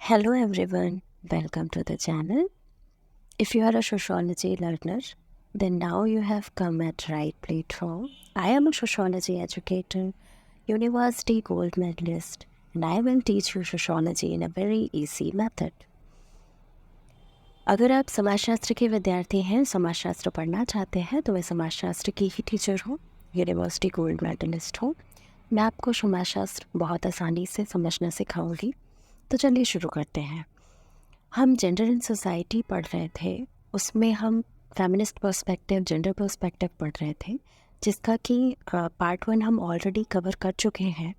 Hello everyone, welcome to the channel. If you are a sociology learner, then now you have come at right platform. I am a sociology educator, university gold medalist, and I will teach you sociology in a very easy method. अगर आप समाजशास्त्र के विद्यार्थी हैं, समाजशास्त्र पढ़ना चाहते हैं तो मैं समाजशास्त्र की ही टीचर हूँ, यूनिवर्सिटी गोल्ड मेडलिस्ट हूँ। मैं आपको समाजशास्त्र बहुत आसानी से समझना सिखाऊंगी। तो चलिए शुरू करते हैं। हम जेंडर इन सोसाइटी पढ़ रहे थे, उसमें हम फेमिनिस्ट पर्सपेक्टिव, जेंडर पर्सपेक्टिव पढ़ रहे थे, जिसका कि पार्ट 1 हम ऑलरेडी कवर कर चुके हैं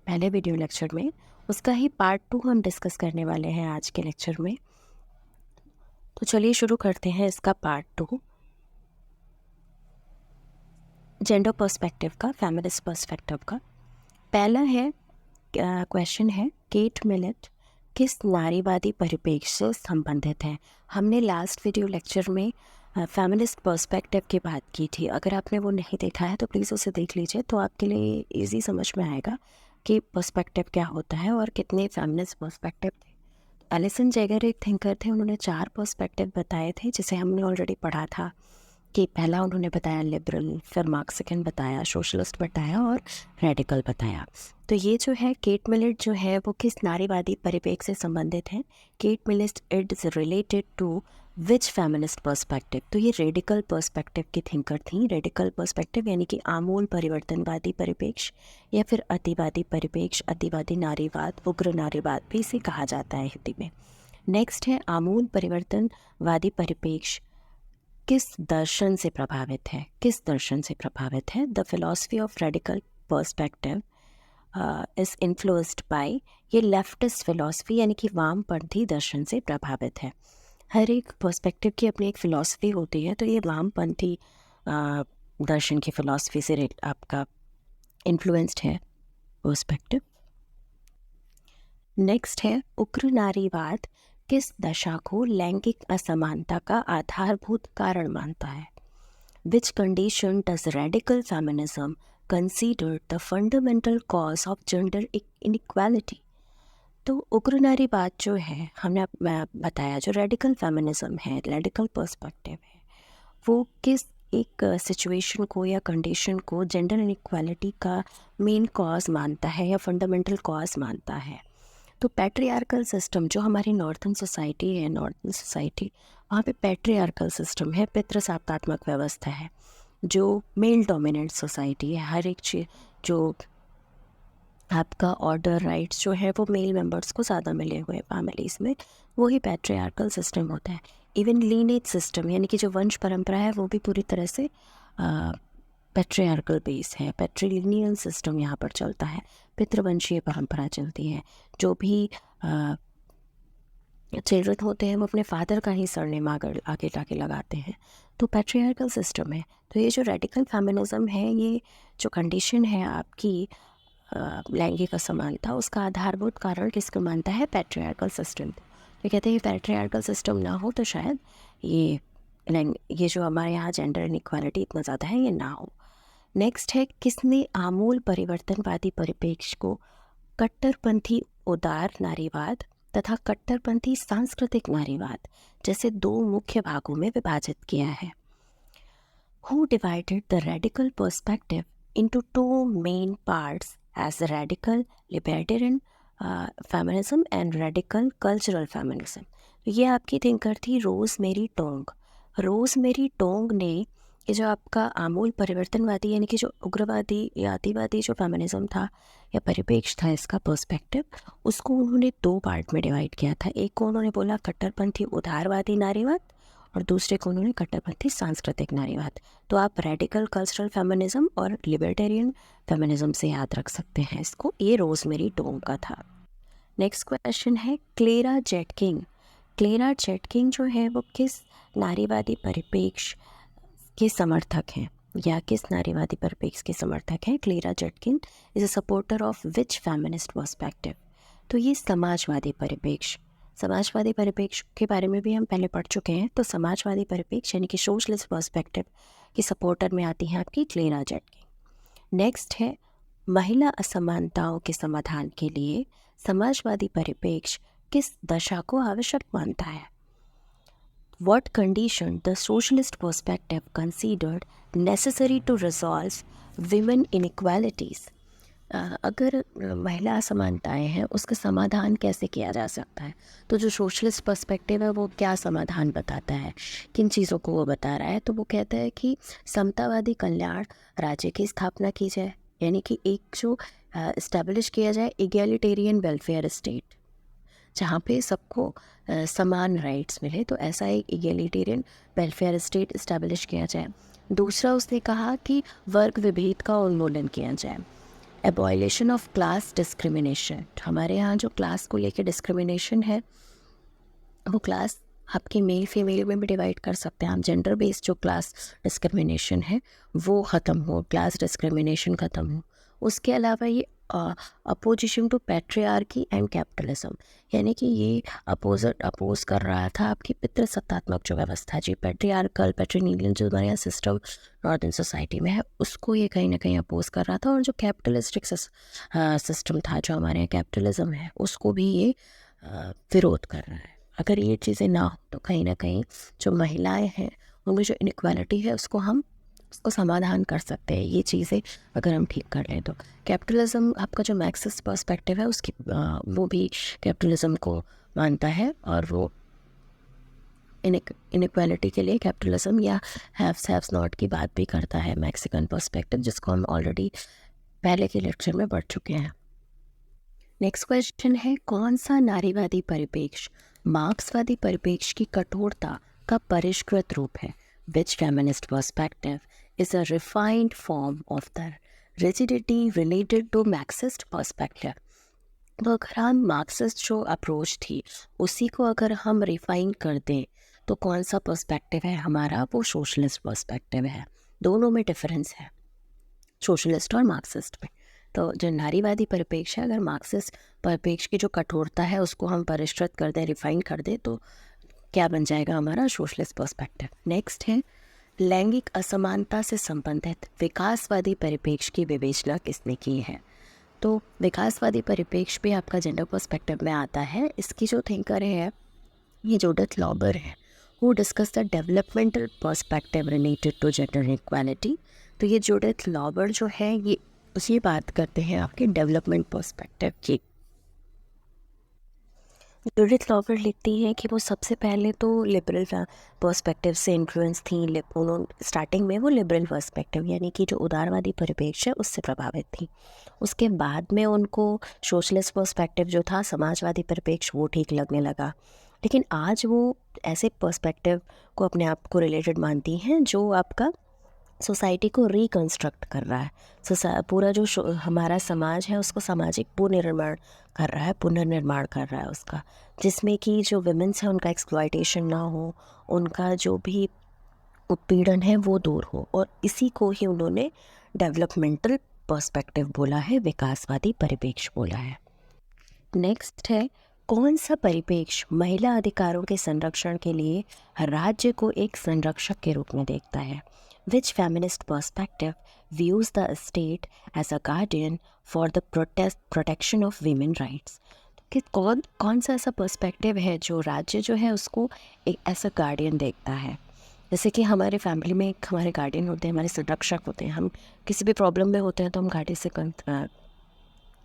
पहले वीडियो लेक्चर में। उसका ही पार्ट 2 हम डिस्कस करने वाले हैं आज के लेक्चर में। तो चलिए शुरू करते हैं इसका पार्ट 2, जेंडर पर्सपेक्टिव का, फेमिनिस्ट पर्सपेक्टिव का। पहला है क्वेश्चन है, केट मिलेट किस नारीवादी परिप्रेक्ष्य से संबंधित है। हमने लास्ट वीडियो लेक्चर में फेमिनिस्ट पर्सपेक्टिव की बात की थी। अगर आपने वो नहीं देखा है तो प्लीज़ उसे देख लीजिए, तो आपके लिए इजी समझ में आएगा कि पर्सपेक्टिव क्या होता है और कितने फेमिनिस्ट पर्सपेक्टिव थे। एलिसन जैगर एक थिंकर थे, उन्होंने 4 पर्सपेक्टिव बताए थे, जिसे हमने ऑलरेडी पढ़ा था कि पहला उन्होंने बताया लिबरल, फिर मार्क्सिकन बताया, सोशलिस्ट बताया और रेडिकल बताया। तो ये जो है केट मिलेट जो है वो किस नारीवादी परिप्रेक्ष्य से संबंधित है। Kate Millett is related to which feminist perspective. तो ये रेडिकल पर्सपेक्टिव की थिंकर थी। रेडिकल पर्सपेक्टिव यानी कि आमूल परिवर्तनवादी परिप्रेक्ष्य या फिर अतिवादी परिप्रेक्ष्य, अतिवादी नारीवाद, उग्र नारीवाद भी इसे कहा जाता है हिंदी में। नेक्स्ट है आमूल परिवर्तनवादी परिप्रेक्ष्य किस दर्शन से प्रभावित है। किस दर्शन से प्रभावित है? The philosophy of radical perspective is influenced by, ये लेफ्टिस्ट फिलॉसफी यानी कि वामपंथी दर्शन से प्रभावित है। हर एक पर्सपेक्टिव की अपनी एक फ़िलॉसफी होती है, तो ये वामपंथी दर्शन की फ़िलॉसफी से आपका इन्फ्लुएंस्ड है पर्सपेक्टिव। नेक्स्ट है उग्र नारीवाद किस दशा को लैंगिक असमानता का आधारभूत कारण मानता है। Which condition does radical feminism consider the fundamental cause of gender inequality. तो उग्र नारीवाद जो है, हमने बताया जो रेडिकल फेमिनिज्म है, रेडिकल पर्सपेक्टिव है, वो किस एक सिचुएशन को या कंडीशन को जेंडर इनइक्वालिटी का मेन कॉज मानता है या फंडामेंटल कॉज मानता है। तो पैट्रियार्कल सिस्टम जो हमारी नॉर्थन सोसाइटी है, नॉर्थन सोसाइटी, वहाँ पे पैट्रियार्कल सिस्टम है, पितृसत्तात्मक व्यवस्था है, जो मेल डोमिनेंट सोसाइटी है। हर एक चीज जो आपका ऑर्डर राइट्स जो है वो मेल मेंबर्स को ज़्यादा मिले हुए फैमिलीज़ में, वही पैट्रियार्कल सिस्टम होता है। इवन लीनेज सिस्टम यानी कि जो वंश परंपरा है वो भी पूरी तरह से पैट्रियार्कल बेस है। पैट्रिलिनियल सिस्टम यहाँ पर चलता है, पितृवंशीय परंपरा चलती है। जो भी चिल्ड्रन होते हैं वो अपने फादर का ही सरनेम आगे जाके लगाते हैं, तो पैट्रियार्कल सिस्टम है। तो ये जो रेडिकल फेमिनिज्म है, ये जो कंडीशन है आपकी लैंगिक असमानता, उसका आधारभूत कारण किसको मानता है? Patriarchal system. तो कहते हैं पैट्रियार्कल सिस्टम ना हो तो शायद ये जो हमारे यहाँ जेंडर इनइक्वालिटी इतना ज़्यादा है ये ना हो। नेक्स्ट है किसने आमूल परिवर्तनवादी परिप्रेक्ष्य को कट्टरपंथी उदार नारीवाद तथा कट्टरपंथी सांस्कृतिक नारीवाद जैसे 2 मुख्य भागों में विभाजित किया है। Who divided the radical perspective into 2 main parts as radical libertarian feminism and radical cultural feminism। ये आपकी थिंकर थी रोज मेरी टोंग। रोज मेरी टोंग ने ये जो आपका आमूल परिवर्तनवादी यानी कि जो उग्रवादी या अतिवादी जो फेमिनिज्म था या परिप्रेक्ष्य था इसका पर्सपेक्टिव, उसको उन्होंने 2 पार्ट में डिवाइड किया था। एक को उन्होंने बोला कट्टरपंथी उदारवादी नारीवाद और दूसरे को उन्होंने कट्टरपंथी सांस्कृतिक नारीवाद। तो आप रेडिकल कल्चरल फेमिनिज्म और लिबर्टेरियन फेमिनिज्म से याद रख सकते हैं इसको। ये रोजमेरी टोंग का था। नेक्स्ट क्वेश्चन है क्लेरा जेटकिंग। क्लेरा जेटकिंग जो है वो किस नारीवादी परिप्रेक्ष्य के समर्थक हैं या किस नारीवादी परिप्रेक्ष्य के समर्थक हैं? Clara Zetkin is a supporter of which feminist perspective. तो ये समाजवादी परिप्रेक्ष्य, समाजवादी परिप्रेक्ष्य के बारे में भी हम पहले पढ़ चुके हैं। तो समाजवादी परिप्रेक्ष्य यानी कि सोशलिस्ट पर्सपेक्टिव की सपोर्टर में आती है आपकी क्लेरा जेटकिन। नेक्स्ट है महिला असमानताओं के समाधान के लिए समाजवादी परिप्रेक्ष्य किस दशा को आवश्यक मानता है? What condition the socialist perspective considered necessary to resolve women inequalities? अगर महिला असमानताएं हैं उसका समाधान कैसे किया जा सकता है? तो जो सोशलिस्ट पर्सपेक्टिव है वो क्या समाधान बताता है, किन चीज़ों को वो बता रहा है? तो वो कहता है कि समतावादी कल्याण राज्य की स्थापना की जाए, यानी कि एक जो इस्टेब्लिश किया जाए इगैलिटेरियन वेलफेयर स्टेट, जहाँ पे सबको समान राइट्स मिले, तो ऐसा एक इगैलिटेरियन वेलफेयर स्टेट इस्टेब्लिश किया जाए। दूसरा उसने कहा कि वर्ग विभेद का उन्मूलन किया जाए, एबॉलिशन ऑफ क्लास डिस्क्रिमिनेशन। हमारे यहाँ जो क्लास को लेकर डिस्क्रिमिनेशन है वो क्लास आपके मेल फीमेल में भी डिवाइड कर सकते हैं आप, जेंडर बेस्ड जो क्लास डिस्क्रिमिनेशन है वो ख़त्म हो, क्लास डिस्क्रिमिनेशन ख़त्म हो। उसके अलावा ये opposition to patriarchy and capitalism, यानी कि ये अपोज कर रहा था आपकी पितृसत्तात्मक जो व्यवस्था जी पैट्रियार्कल पैट्रिनीलियन जो हमारे यहाँ सिस्टम नॉर्दर्न सोसाइटी में है उसको ये कहीं ना कहीं अपोज कर रहा था, और जो कैपिटलिस्टिक सिस्टम था जो हमारे यहाँ कैपिटलिज्म है उसको भी ये विरोध कर रहा है। अगर ये चीज़ें ना हो तो कहीं ना कहीं जो महिलाएं हैं उनमें जो इनइक्वालिटी है उसको समाधान कर सकते हैं, ये चीज़ें अगर हम ठीक कर लें तो। कैपिटलिज्म आपका जो मार्क्सिस्ट पर्सपेक्टिव है उसकी वो भी कैपिटलिज्म को मानता है, और वो इनइक्वालिटी के लिए कैपिटलिज्म या हैव्स नॉट की बात भी करता है मैक्सिकन पर्सपेक्टिव, जिसको हम ऑलरेडी पहले के लेक्चर में पढ़ चुके हैं। नेक्स्ट क्वेश्चन है, कौन सा नारीवादी परिप्रेक्ष्य मार्क्सवादी परिप्रेक्ष्य की कठोरता का परिष्कृत रूप है? Which feminist perspective is a refined form of the rigidity related to Marxist perspective? तो अगर हम मार्क्सिस्ट जो अप्रोच थी उसी को अगर हम रिफाइन कर दें तो कौन सा पर्सपेक्टिव है हमारा? वो सोशलिस्ट पर्सपेक्टिव है। दोनों में डिफरेंस है, सोशलिस्ट और मार्क्सिस्ट में। तो जो नारीवादी परिप्रेक्ष्य है, अगर मार्क्सिस्ट परिप्रेक्ष्य की जो कठोरता है उसको हम परिष्कृत कर दें, रिफाइन कर दें, तो क्या बन जाएगा हमारा सोशलिस्ट पर्सपेक्टिव। नेक्स्ट है, लैंगिक असमानता से संबंधित विकासवादी परिप्रेक्ष्य की विवेचना किसने की है? तो विकासवादी परिप्रेक्ष्य भी आपका जेंडर पर्सपेक्टिव में आता है। इसकी जो थिंकर है ये जूडिथ लॉबर है, who discuss the developmental perspective related to gender equality. तो ये जूडिथ लॉबर जो है ये उसी बात करते हैं आपके डेवलपमेंट पर्सपेक्टिव की। जूडिथ लॉबर लिखती है कि वो सबसे पहले तो लिबरल पर्सपेक्टिव से इन्फ्लुएंस थी। उन्होंने स्टार्टिंग में वो लिबरल पर्सपेक्टिव यानी कि जो उदारवादी परिप्रेक्ष्य है उससे प्रभावित थी। उसके बाद में उनको सोशलिस्ट पर्सपेक्टिव जो था समाजवादी परिप्रेक्ष्य वो ठीक लगने लगा, लेकिन आज वो ऐसे पर्सपेक्टिव को अपने आप को रिलेटेड मानती हैं जो आपका सोसाइटी को रिकन्स्ट्रक्ट कर रहा है। पूरा जो हमारा समाज है उसको सामाजिक पुनर्निर्माण कर रहा है, पुनर्निर्माण कर रहा है उसका, जिसमें कि जो विमेंस है उनका एक्सप्लॉयटेशन ना हो, उनका जो भी उत्पीड़न है वो दूर हो, और इसी को ही उन्होंने डेवलपमेंटल पर्सपेक्टिव बोला है, विकासवादी परिप्रेक्ष्य बोला है। नेक्स्ट है, कौन सा परिप्रेक्ष्य महिला अधिकारों के संरक्षण के लिए राज्य को एक संरक्षक के रूप में देखता है? Which feminist perspective views the state as a guardian for the protection of women rights? कि कौन सा ऐसा पर्सपेक्टिव है जो राज्य जो है उसको एक ऐसा गार्डियन देखता है? जैसे कि हमारे फैमिली में एक हमारे गार्डियन होते हैं, हमारे संरक्षक होते हैं। हम किसी भी प्रॉब्लम में होते हैं तो हम गार्डियन से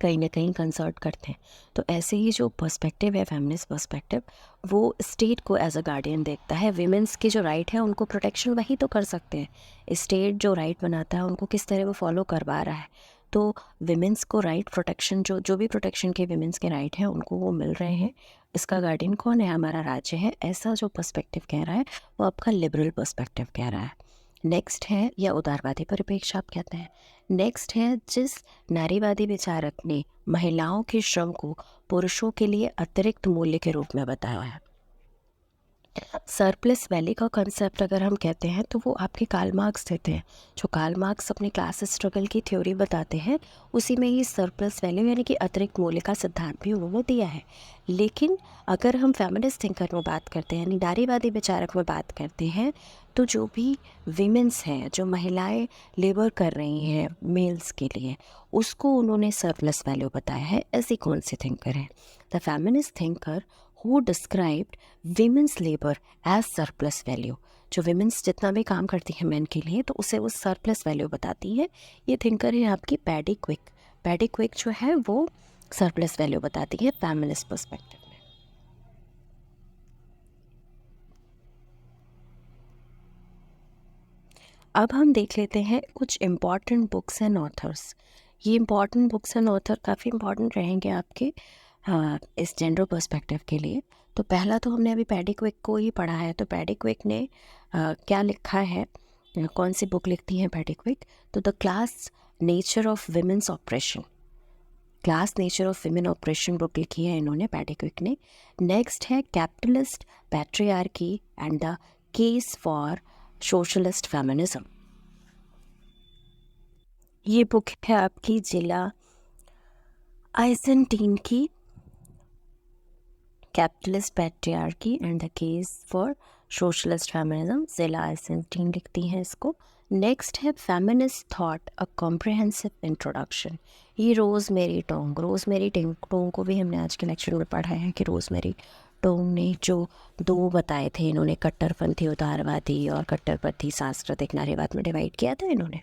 कहीं ना कहीं कंसल्ट करते हैं। तो ऐसे ही जो पर्सपेक्टिव है फेमिनिस्ट पर्सपेक्टिव, वो स्टेट को एज अ गार्डियन देखता है। विमेंस की जो राइट है उनको प्रोटेक्शन वही तो कर सकते हैं। स्टेट जो राइट बनाता है उनको किस तरह वो फॉलो करवा रहा है, तो विमेंस को राइट प्रोटेक्शन जो भी प्रोटेक्शन के विमेंस के राइट हैं उनको वो मिल रहे हैं। इसका गार्डियन कौन है? हमारा राज्य है। ऐसा जो पर्सपेक्टिव कह रहा है वो आपका लिबरल पर्सपेक्टिव कह रहा है। नेक्स्ट है, या उदारवादी परिप्रेक्ष्य आप कहते हैं। नेक्स्ट है, जिस नारीवादी विचारक ने महिलाओं के श्रम को पुरुषों के लिए अतिरिक्त मूल्य के रूप में बताया है। सरप्लस वैल्यू का कंसेप्ट अगर हम कहते हैं तो वो आपके कार्ल मार्क्स देते हैं। जो कार्ल मार्क्स अपने क्लास स्ट्रगल की थ्योरी बताते हैं उसी में ये सरप्लस वैल्यू यानी कि अतिरिक्त मूल्य का सिद्धांत भी उन्होंने दिया है। लेकिन अगर हम फेमिनिस्ट थिंकर में बात करते हैं यानी नारीवादी विचारक में बात करते हैं तो जो भी वीमेंस हैं, जो महिलाएं लेबर कर रही हैं मेल्स के लिए, उसको उन्होंने सरप्लस वैल्यू बताया है। ऐसी कौन सी थिंकर हैं? The feminist thinker who described women's labour as surplus value. जो विमेंस जितना भी काम करती है मैन के लिए तो उसे वो सरप्लस वैल्यू बताती है। ये थिंकर है आपकी पैडी क्विक। पैडी क्विक जो है वो सरप्लस वैल्यू बताती है फेमिनिस्ट पर्सपेक्टिव में। अब हम देख लेते हैं कुछ इम्पॉर्टेंट बुक्स एंड ऑथर्स। ये इम्पॉर्टेंट बुक्स एंड ऑथर काफ़ी इम्पॉर्टेंट रहेंगे आपके इस जेंडर पर्सपेक्टिव के लिए। तो पहला तो हमने अभी पैडी क्विक को ही पढ़ा है। तो पैडी क्विक ने क्या लिखा है, कौन सी बुक लिखती है पैडी क्विक? तो the class nature of women's operation, class nature of women operation book लिखी है इन्होंने, पैडी क्विक ने। नेक्स्ट है capitalist patriarchy and the case for socialist feminism. ये बुक है आपकी जिला आइसेंटीन की, capitalist patriarchy and the case for socialist feminism. जिला आइसेंटीन लिखती हैं इसको। नेक्स्ट है feminist thought a comprehensive introduction. ये रोज़मेरी टोंग, रोज़मेरी टोंग को भी हमने आज के लेक्चर में पढ़ा है कि रोज़मेरी टोंग ने जो दो बताए थे, इन्होंने कट्टरपंथी उदारवादी और कट्टरपंथी सांस्कृतिक नारीवाद में डिवाइड किया था इन्होंने।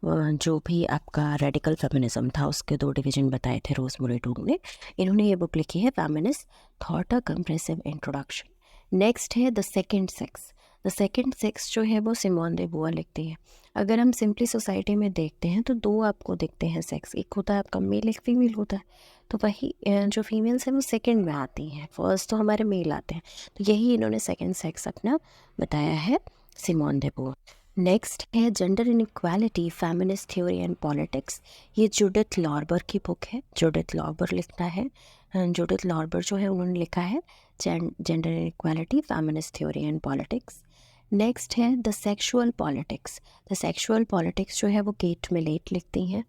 जो भी आपका रेडिकल फेमिनिज्म था उसके दो डिवीजन बताए थे रोज़मेरी टोंग ने। इन्होंने ये बुक लिखी है फेमिनिस्ट थॉट अ कंप्रेसिव इंट्रोडक्शन। नेक्स्ट है the second sex. The second sex जो है वो सिमोन दे बुआ लिखती है। अगर हम सिंपली सोसाइटी में देखते हैं तो दो आपको दिखते हैं सेक्स, एक होता है आपका मेल, एक फीमेल होता है। तो वही जो फीमेल्स हैं वो सेकंड में आती हैं, फर्स्ट तो हमारे मेल आते हैं। तो यही इन्होंने सेकंड सेक्स अपना बताया है सिमोन दे बुआ। नेक्स्ट है gender inequality feminist theory and politics. ये जूडिथ लॉर्बर की बुक है। जूडिथ लॉर्बर लिखता है, जूडिथ लॉर्बर जो है उन्होंने लिखा है gender inequality feminist theory and politics. Next है the sexual politics. The sexual politics जो है वो केट मिलेट लिखती हैं।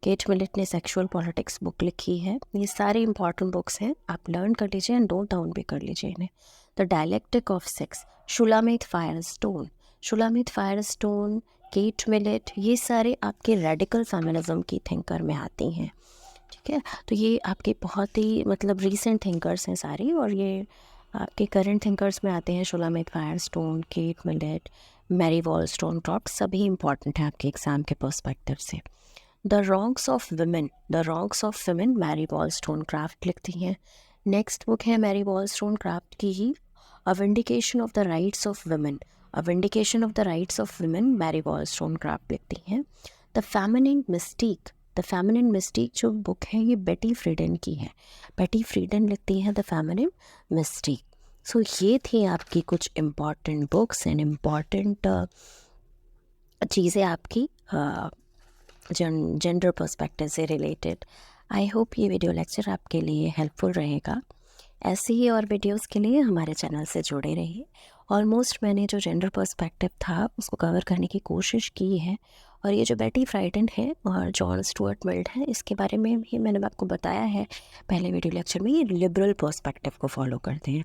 केट मिलेट ने सेक्सुअल पॉलिटिक्स बुक लिखी है। ये सारे इंपॉर्टेंट बुक्स हैं, आप लर्न कर लीजिए एंड नोट डाउन भी कर लीजिए इन्हें। The dialectic of sex, Shulamith Firestone. Shulamith Firestone, Kate Millett, ये सारे आपके रेडिकल फेमिनिज्म की थिंकर में आती हैं। ठीक है, तो ये आपके बहुत ही मतलब रीसेंट थिंकर्स हैं सारी, और ये आपके करंट थिंकर्स में आते हैं। Shulamith Firestone, Kate Millett, Mary Wollstonecraft, सभी इंपॉर्टेंट हैं आपके एग्ज़ाम के पर्सपेक्टिव से। The wrongs of women, the wrongs of women Mary Wollstonecraft लिखती हैं। नेक्स्ट बुक है मैरी वॉलस्टोनक्रॉफ्ट की ही, a vindication of the rights of women, a vindication of the rights of women Mary Wollstonecraft लिखती हैं। The feminine mystique, the feminine mystique जो book है ये बेटी फ्रीडन की है। बेटी फ्रीडन लिखती हैं द फेमिनिन मिस्टीक। सो ये थी आपकी कुछ इम्पॉर्टेंट बुक्स एंड इम्पॉर्टेंट चीज़ें आपकी जेंडर पर्सपेक्टिव से रिलेटेड। आई होप ये वीडियो लेक्चर आपके लिए हेल्पफुल रहेगा। ऐसे ही और वीडियोस के लिए हमारे चैनल से जुड़े रहिए। ऑलमोस्ट मैंने जो जेंडर पर्सपेक्टिव था उसको कवर करने की कोशिश की है, और ये जो बेटी फ्राइडन है और जॉन स्टुअर्ट मिल्ड है, इसके बारे में भी मैंने आपको बताया है पहले वीडियो लेक्चर में। ये लिबरल पर्सपेक्टिव को फॉलो करते हैं,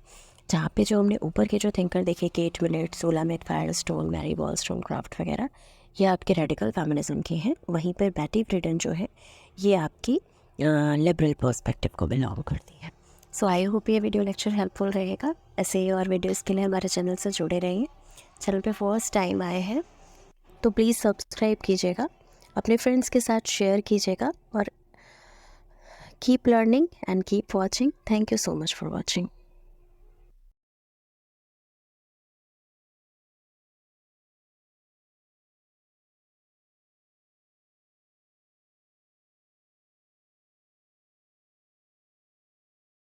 जहाँ पे जो हमने ऊपर के जो थिंकर देखे, केट मिलेट, शुलामित फायरस्टोन, मैरी वॉलस्टोनक्रॉफ्ट वगैरह, ये आपके रेडिकल फेमिनिज्म के हैं। वहीं पर बेटी फ्रीडन जो है ये आपकी लिबरल पर्सपेक्टिव को बिलोंग करती है। सो आई होप ये वीडियो लेक्चर हेल्पफुल रहेगा। ऐसे ही और वीडियोस के लिए हमारे चैनल से जुड़े रहिए। चैनल पे फर्स्ट टाइम आए हैं तो प्लीज़ सब्सक्राइब कीजिएगा, अपने फ्रेंड्स के साथ शेयर कीजिएगा, और keep learning and keep watching. Thank you so much for watching.